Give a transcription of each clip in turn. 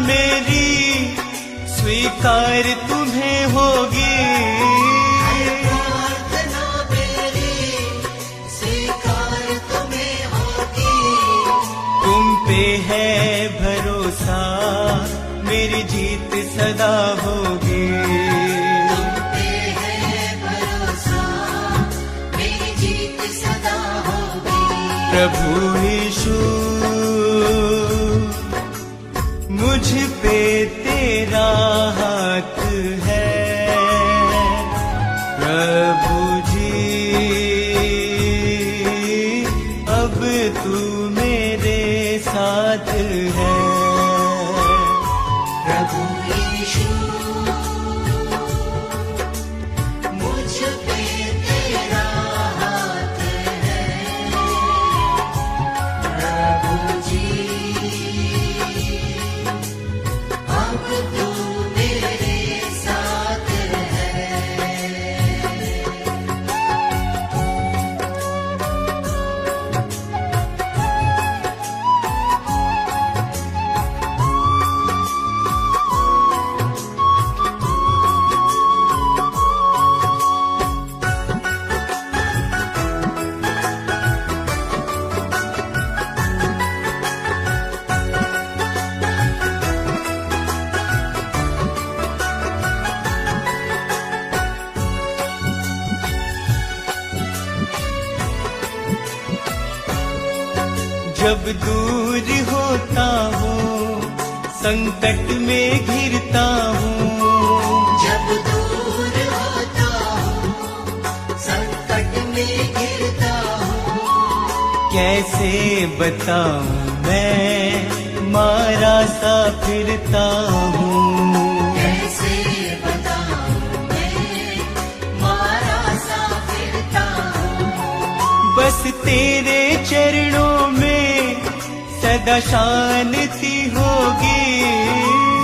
मेरी स्वीकार तुम्हें होगी, हर प्रार्थना मेरी स्वीकार तुम्हें होगी। तुम पे है भरोसा मेरी जीत सदा होगी। तुम पे है भरोसा मेरी जीत सदा होगी। प्रभु यीशु मुझ पे तेरा हाथ है, प्रभु जी अब तू मेरे साथ है। प्रभु यीशु मुझ पे तेरा हाथ है, प्रभु जी अब तू मेरे साथ है। जब दूर होता हूँ संकट में घिरता हूँ, जब दूर होता हूँ संकट में घिरता हूँ, कैसे बताऊँ मैं मारा सा फिरता हूँ। कैसे बताऊँ मैं मारा सा फिरता हूँ। बस तेरे चरणों में सदा शांति होगी,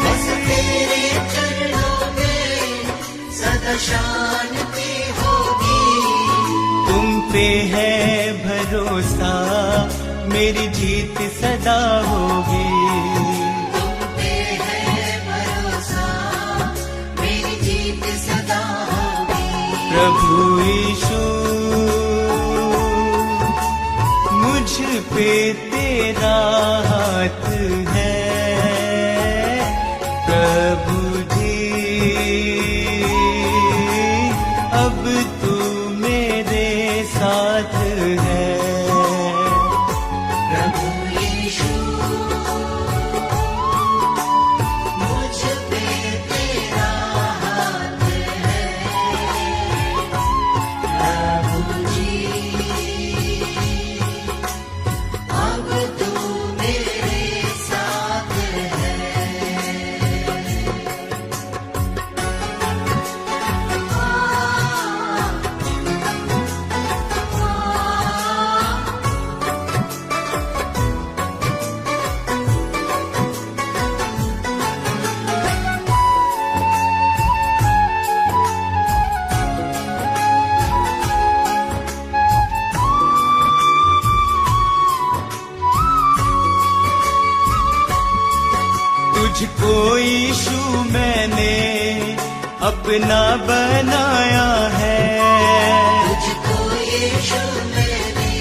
बस तेरे चरणों में सदा शांति होगी। तुम पे है भरोसा मेरी जीत सदा होगी। तुम पे है भरोसा मेरी जीत सदा होगी। प्रभु यीशु मुझ पे तेरा हाथ है, प्रभु जी अब तू मेरे साथ है। प्रभु यीशु मुझ पे तेरा हाथ है, प्रभु जी अब तू मेरे साथ है। तुझको यीशु मैंने अपना बनाया है, तुझको यीशु मैंने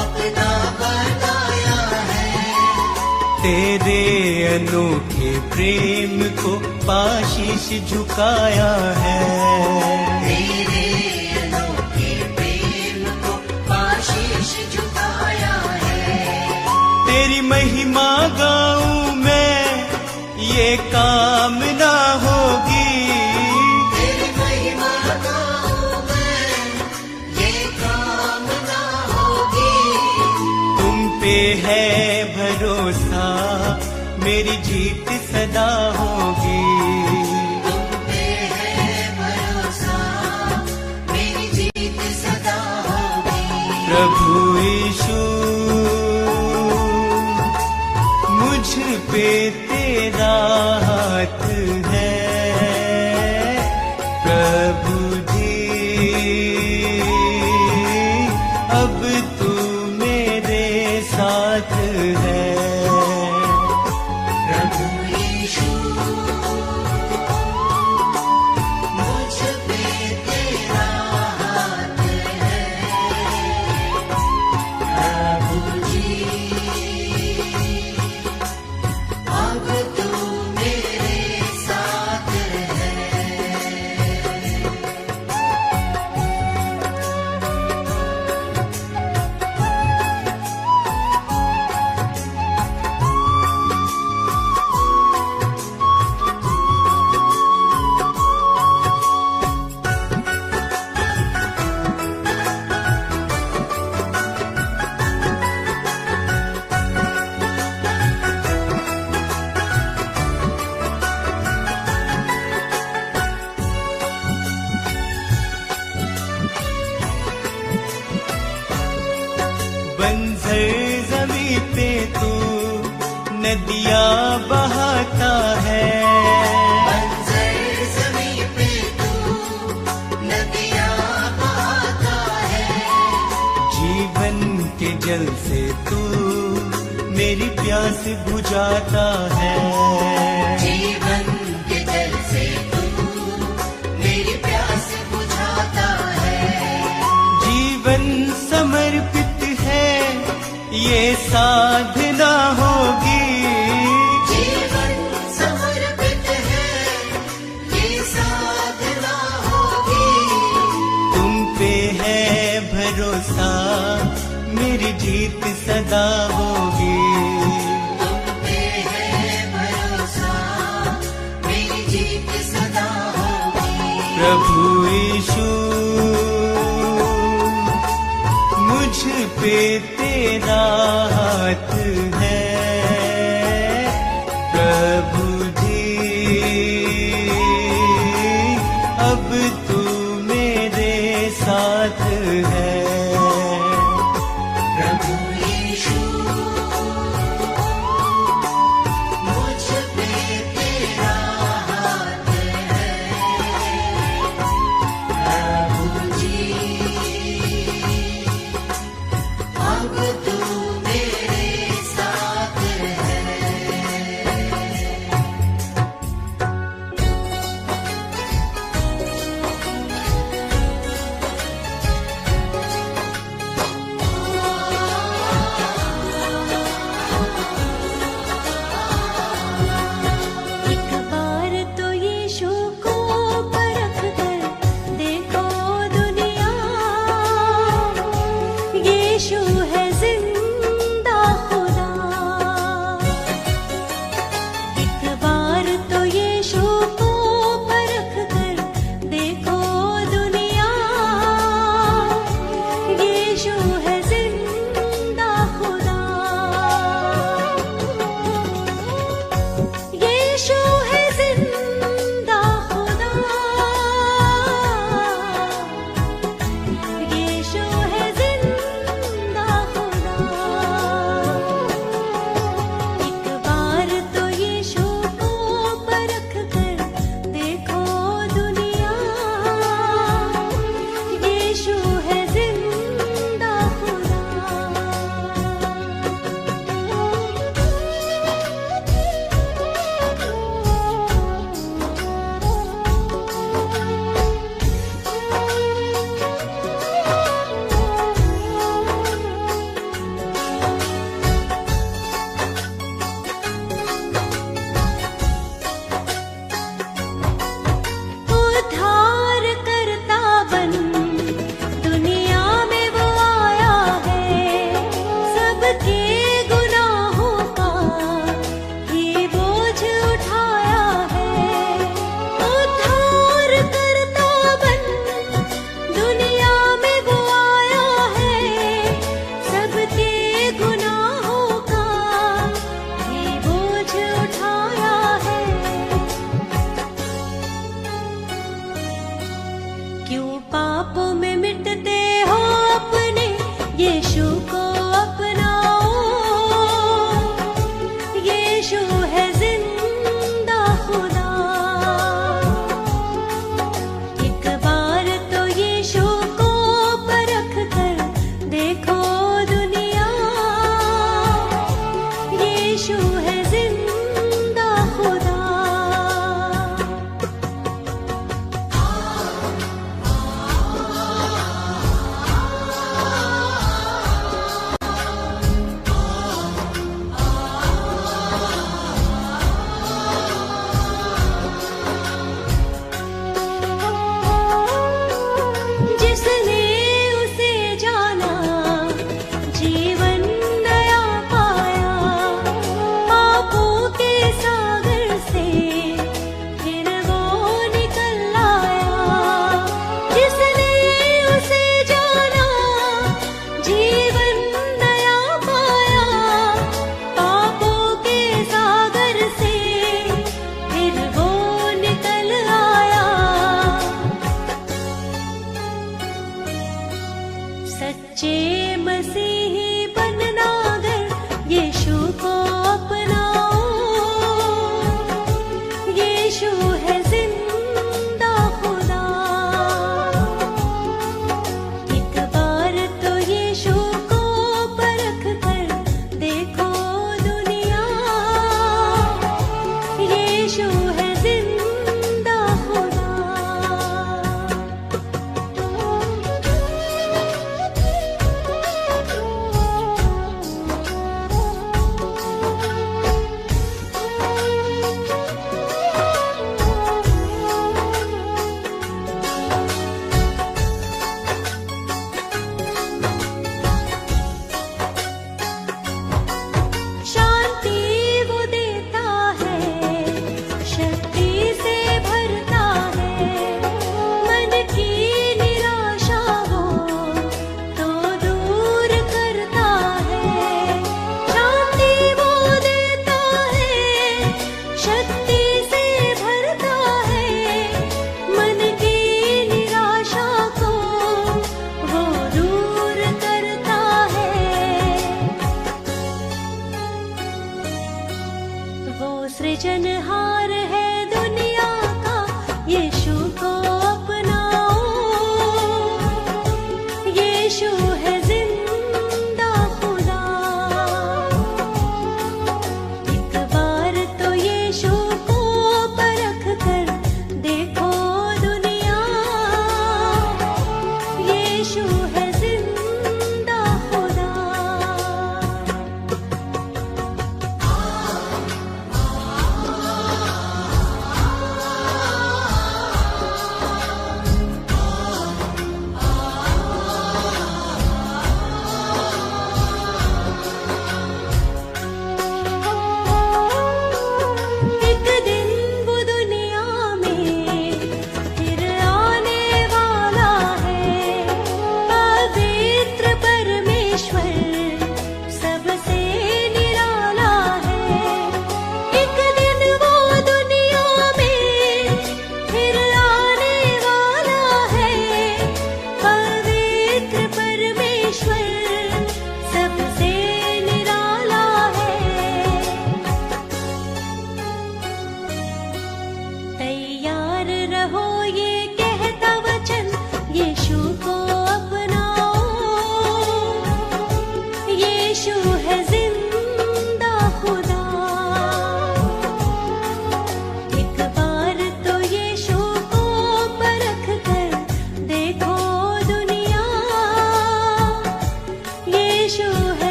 अपना बनाया है। तेरे अनोखे प्रेम को पाशीश झुकाया है। तेरे अनोखे प्रेम को पाशीश झुकाया है। तेरी महिमा गाऊं मैं ये कामना होगी, तेरी महिमा गाऊं मैं ये कामना होगी। तुम पे है भरोसा मेरी जीत सदा होगी। तुम पे है भरोसा मेरी जीत सदा होगी। प्रभु यीशु मुझ पे तेरा हाथ है, प्रभु जी अब तू मेरे साथ है। प्रभु तू नदियाँ बहाता है। बंजर ज़मीं पे तू नदियाँ बहाता है। जीवन के जल से तू मेरी प्यास बुझाता है। जीवन के जल से तू मेरी प्यास बुझाता है। जीवन समर्पित है ये साधना होगी। जीवन समर्पित है ये साधना होगी। तुम पे है भरोसा मेरी जीत सदा होगी। तुम पे है भरोसा मेरी जीत सदा होगी। प्रभु यीशु मुझ पे तेरा हाथ है। प्रभु जी अब तू मेरे साथ है। प्रभु यीशु मुझ पे तेरा हाथ है। प्रभु जी अब तू मेरे साथ है। एक बार तो यीशु को परख कर देखो दुनिया, यीशु है जिंदा खुदा। एक बार तो यीशु को परख कर देखो दुनिया, यीशु है जिंदा खुदा। यीशु है जिंदा खुदा। यीशु है जिंदा खुदा। एक बार तो यीशु को परख कर देखो दुनिया, यीशु है जिंदा खुदा। उद्धार करता बन दुनिया में वो आया है। सबके गुनाहों का ये बोझ उठाया है। उद्धार करता बन दुनिया में वो आया है। सबके गुनाहों का ये बोझ उठाया है। क्यों पापों में मिटते हो अपने यीशु को अपनाओ। यीशु है जिंदा खुदा। एक बार तो यीशु को परख कर देखो दुनिया, यीशु है जिंदा खुदा।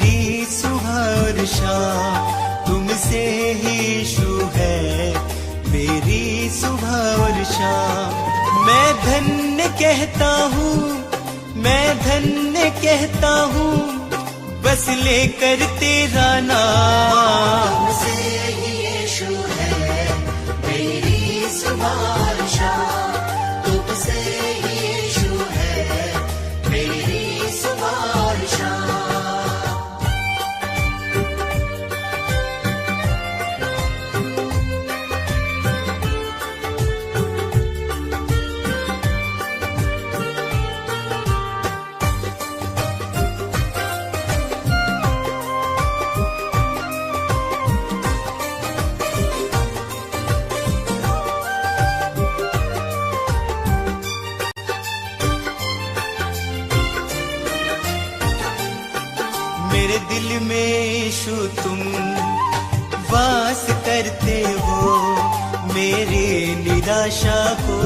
मेरी सुबह और शाम तुमसे ही यीशु है, मेरी सुबह और शाम। मैं धन्य कहता हूँ, मैं धन्य कहता हूँ, बस लेकर तेरा नाम। तुमसे ही यीशु है मेरी सुबह और शाम, तुमसे ही यीशु है मेरी सुबह और शाम। मेरे दिल में यीशु तुम वास करते हो, मेरी निराशा को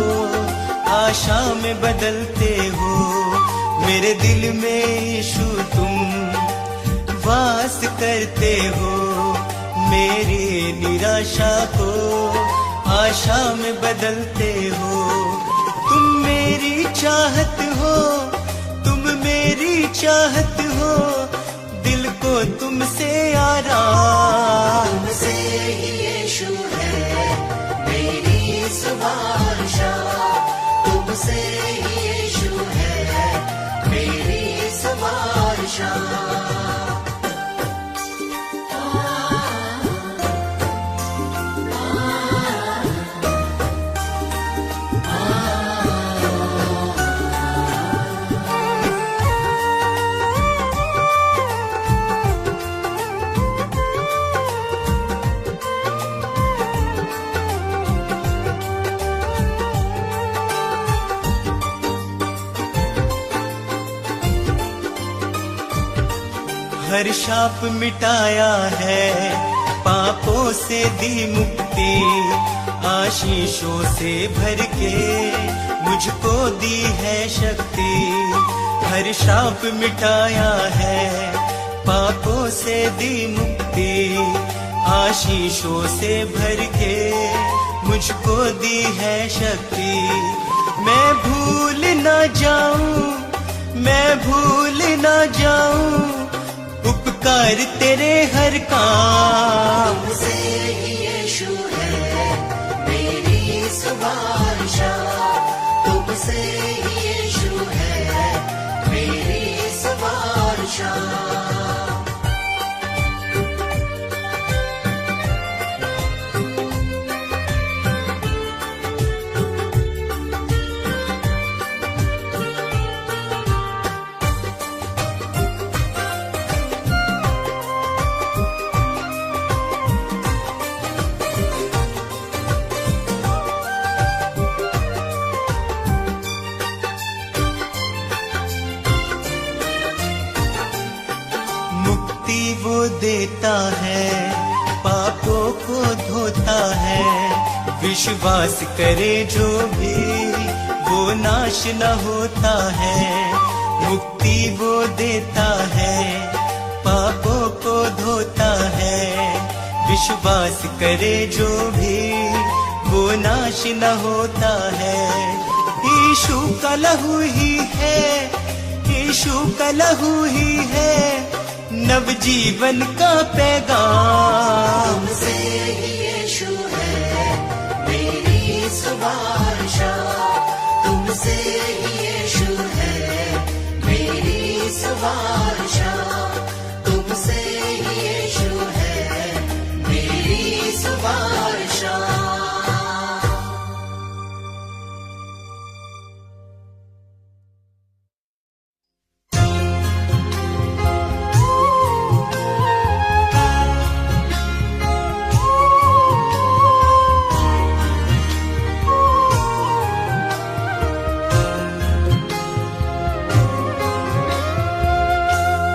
आशा में बदलते हो। मेरे दिल में यीशु तुम वास करते हो, मेरी निराशा को आशा में बदलते हो। तुम मेरी चाहत हो, तुम मेरी चाहत हो, दिल को तुमसे आराम। तुमसे ही यीशु है मेरी सुबह और शाम, तुमसे ही यीशु है मेरी सुबह और शाम। हर शाप मिटाया है, पापों से दी मुक्ति, आशीषों से भर के मुझको दी है शक्ति। हर शाप मिटाया है, पापों से दी मुक्ति, आशीषों से भर के मुझको दी है शक्ति। मैं भूल ना जाऊं, मैं भूल ना जाऊं उपकार तेरे हर काम। तुमसे ही यीशु है मेरी सुबह और शाम, तुमसे ही यीशु है मेरी सुबह और शाम। वो देता है, पापों को धोता है, विश्वास करे जो भी वो नाश न होता है। मुक्ति वो देता है, पापों को धोता है, विश्वास करे जो भी वो नाश न होता है। यीशु का लहू ही है, यीशु का लहू ही है नवजीवन का पैगाम। तुमसे ही यीशु है मेरी सुबह और शाम, तुमसे ही यीशु है मेरी सुबह और शाम, तुमसे ही यीशु है मेरी सुबह और शाम।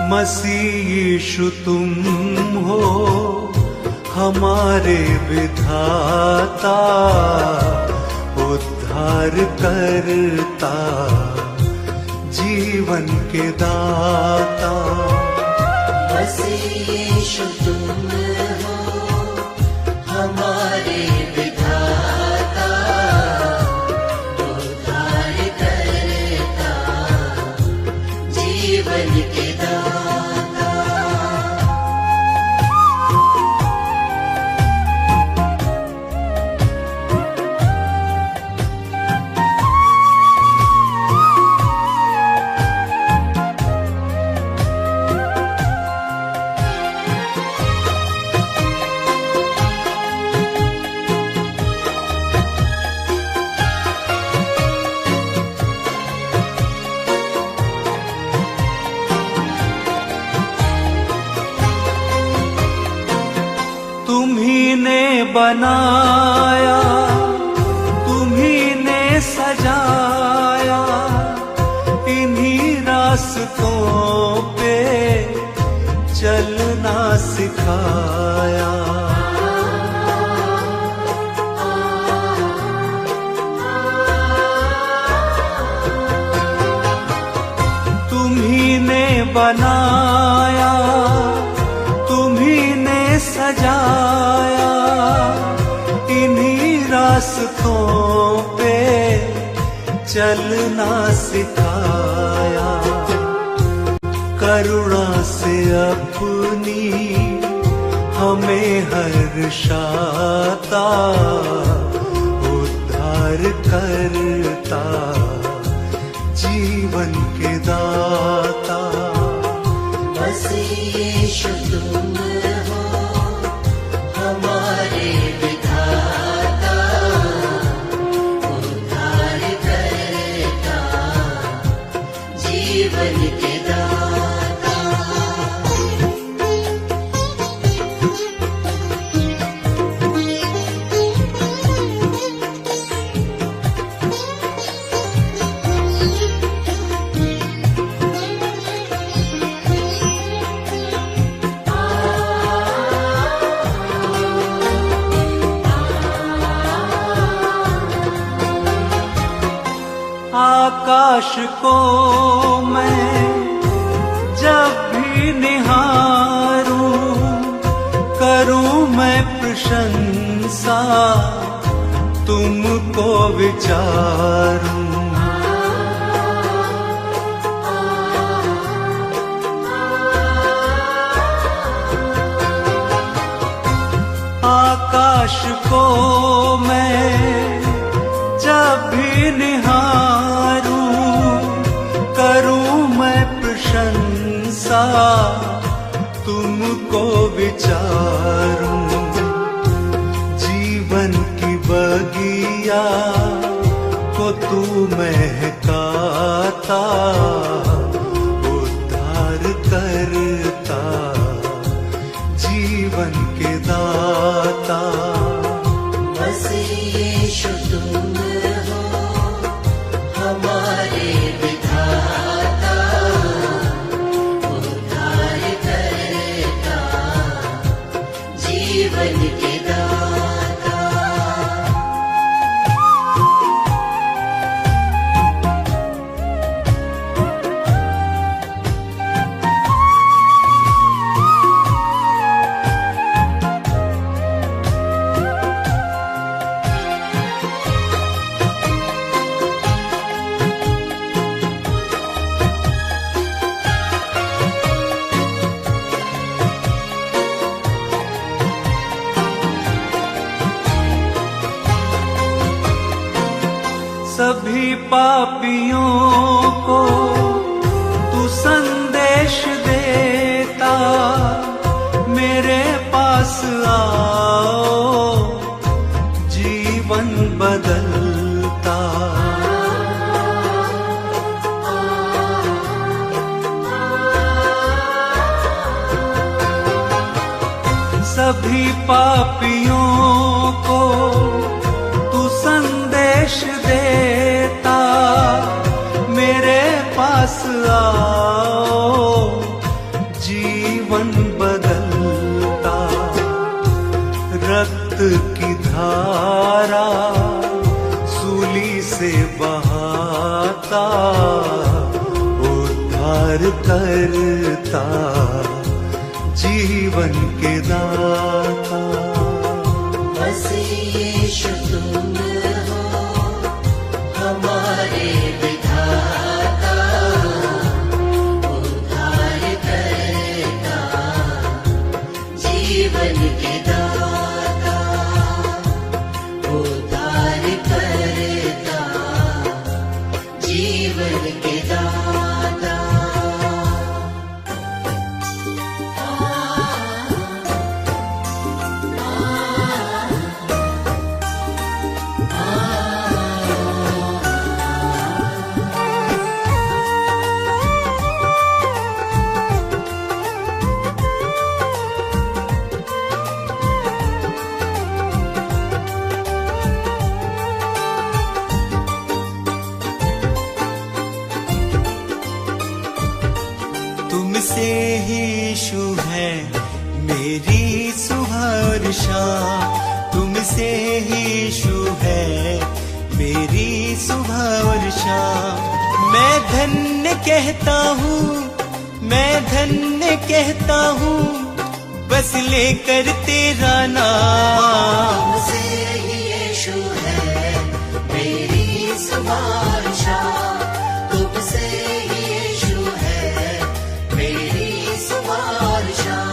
मसीह यीशु तुम हो हमारे विधाता, उद्धार करता, जीवन के दाता। बस यीशु तुम हो हमारे विधाता, उद्धार करता, जीवन के दाता। तुम्ही ने बनाया, तुम्ही ने सजाया, इन्हीं रास्तों पे चलना सिखाया। तुम्ही ने बनाया, तुम्ही ने सजाया, इन्हीं रास्तों पे चलना सिखाया। करुणा से अपनी हमें हर्षाता, उद्धार करता, जीवन के दाता। बस यीशु तुम हो हमारे विधाता, उद्धार करता, जीवन के दाता। आकाश को मैं जब भी निहारूं, करूं मैं प्रशंसा, तुमको विचारूं। आकाश को मैं जब भी निहारूं, करूं मैं प्रशंसा, तुमको विचारूं। जीवन की बगिया को तू महकाता, उद्धार करता, जीवन के दाता। बस यीशु तुम हो हमारे विधाता, उद्धार करता, जीवन के दाता। सभी पापियों को तू संदेश देता, मेरे पास आओ, जीवन बदलता। सभी पापियों को तू संदेश देता, मेरे पास आओ, जीवन बदलता। रक्त की धारा सूली से बहाता, उद्धार करता, जीवन के दाता। बस यीशु तुम हो हमारे विधाता, उद्धार करता जीवन के दाता, उद्धार करता जीवन के दाता। तुमसे ही यीशु है मेरी सुबह और शाम, तुमसे ही यीशु है मेरी सुबह और शाम। मैं धन्य कहता हूँ, मैं धन्य कहता हूँ, बस लेकर तेरा नाम। तुमसे ही यीशु है मेरी सुबह और शाम, तुमसे ही यीशु है मेरी सुबह और शाम।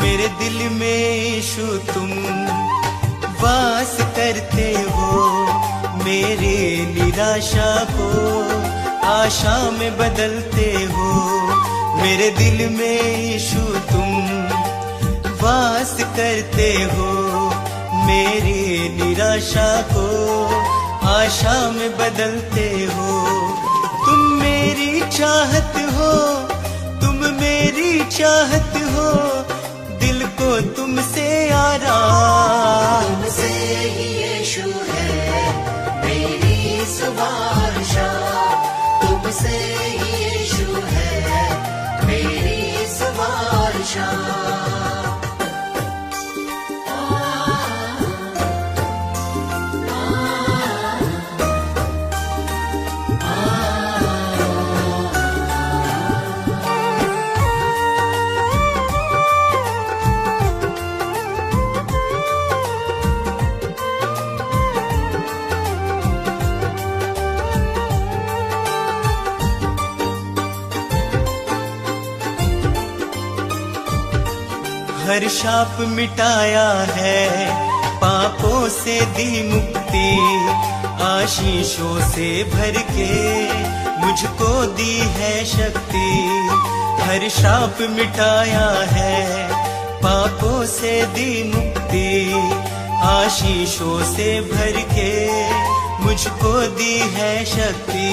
मेरे दिल में यीशु तुम वास करते हो, मेरे निराशा को आशा में बदलते हो। मेरे दिल में यीशु तुम वास करते हो, मेरी निराशा को आशा में बदलते हो। तुम मेरी चाहत हो, तुम मेरी चाहत हो, दिल को तुमसे आराम। तुमसे ही यीशु है मेरी सुबह और शाम, तुमसे ही यीशु है मेरी सुबह और शाम। हर शाप मिटाया है, पापों से दी मुक्ति, आशीषों से भर के मुझको दी है शक्ति। हर शाप मिटाया है, पापों से दी मुक्ति, आशीषों से भर के मुझको दी है शक्ति।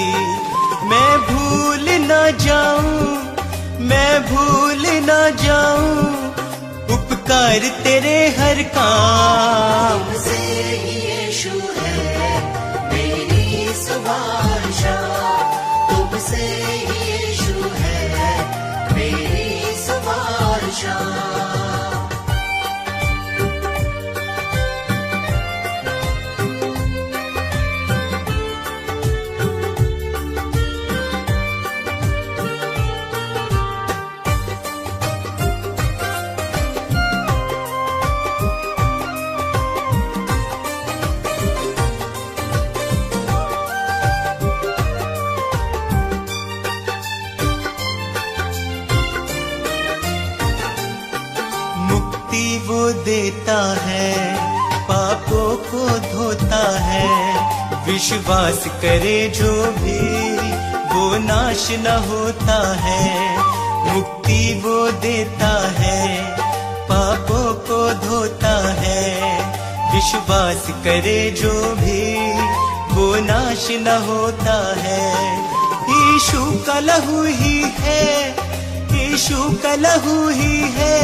मैं भूल ना जाऊं, मैं भूल ना जाऊं उपकार तेरे हर काम। तुमसे ही यीशु है मेरी सुबह और शाम, तुमसे ही यीशु है मेरी सुबह और शाम। वो देता है, पापों को धोता है, विश्वास करे जो भी वो नाश न होता है। मुक्ति वो देता है, पापों को धोता है, विश्वास करे जो भी वो नाश न होता है। यीशु का लहू ही है, यीशु का लहू ही है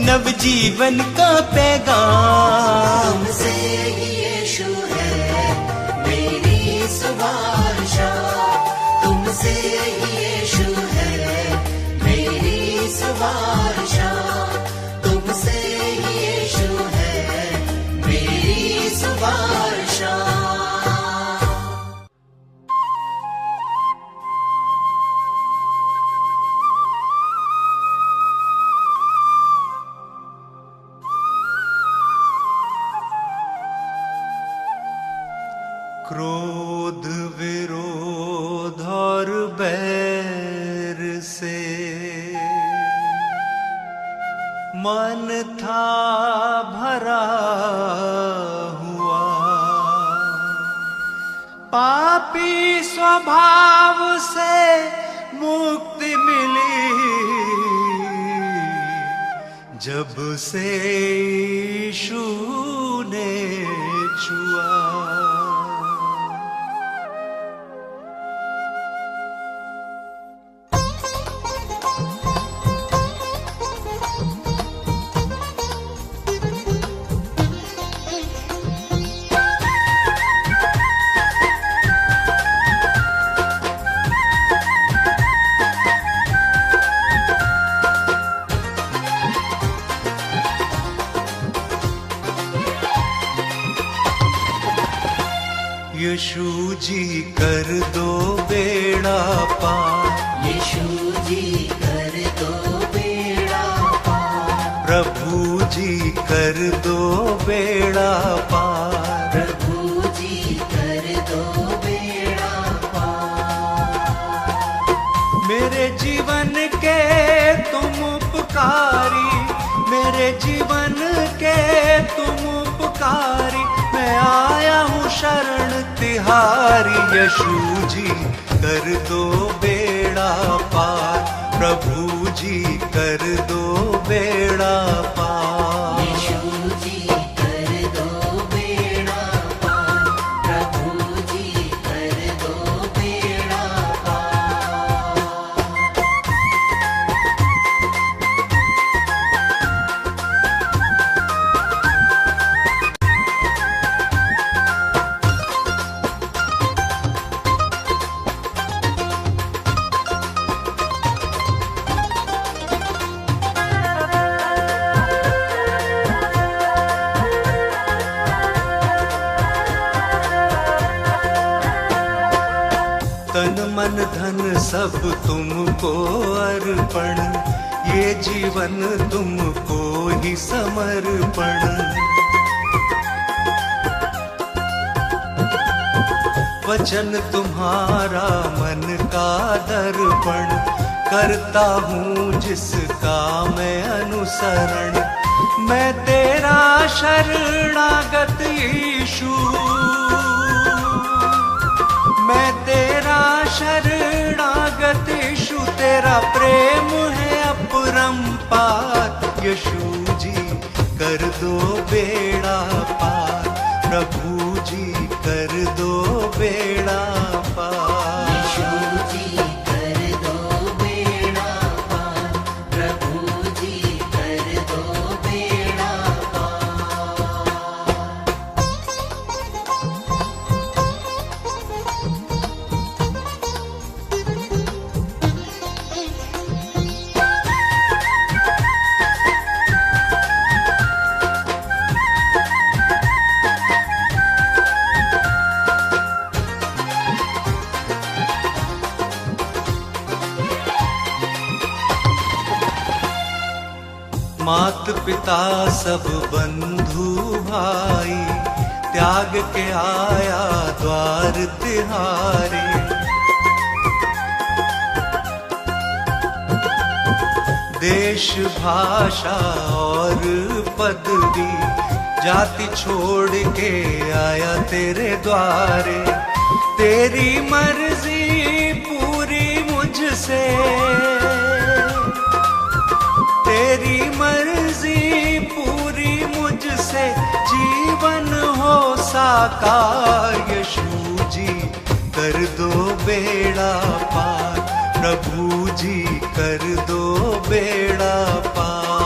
नवजीवन का पैगाम। तुमसे ही यीशु है मेरी सुबह शाम, तुमसे ही यीशु है मेरी सुबह शाम, तुमसे ही यीशु है मेरी सुबह शाम। क्रोध विरोध और बैर से मन था भरा हुआ, पापी स्वभाव से मुक्ति मिली जब से यीशु ने छुआ। यीशु जी कर दो बेड़ा पार, यीशु जी कर दो बेड़ा पार, प्रभु जी कर दो बेड़ा पार, प्रभु जी कर दो बेड़ा पार। मेरे जीवन के तुम उपकारी, मेरे जीवन के तुम उपकारी, मैं आया हूँ शरण तिहारी। यीशु जी कर दो बेड़ा पार, प्रभु जी कर दो बेड़ा पार। यीशु जी कर दो बेड़ा पार, प्रभु जी कर दो बेड़ा पार। तन मन धन सब तुमको अर्पण, ये जीवन तुमको ही समर्पण। वचन तुम्हारा मन का दर्पण, करता हूँ जिसका मैं अनुसरण। मैं तेरा शरणागत यीशु, मैं तेरा शरणागत यीशु, तेरा प्रेम है अपरंपार। यीशु जी कर दो बेड़ा पार, प्रभु जी कर दो बेड़ा पार। यीशु जी कर दो बेड़ा पार, प्रभु जी कर दो बेड़ा पार। मात पिता सब बंधु भाई, त्याग के आया द्वार तिहारे। देश भाषा और पदवी, जाति छोड़ के आया तेरे द्वारे। तेरी मर्जी पूरी मुझसे, तेरी मर्जी पूरी मुझसे, जीवन हो साकार। यीशु जी कर दो बेड़ा पार, प्रभु जी कर दो बेड़ा पार।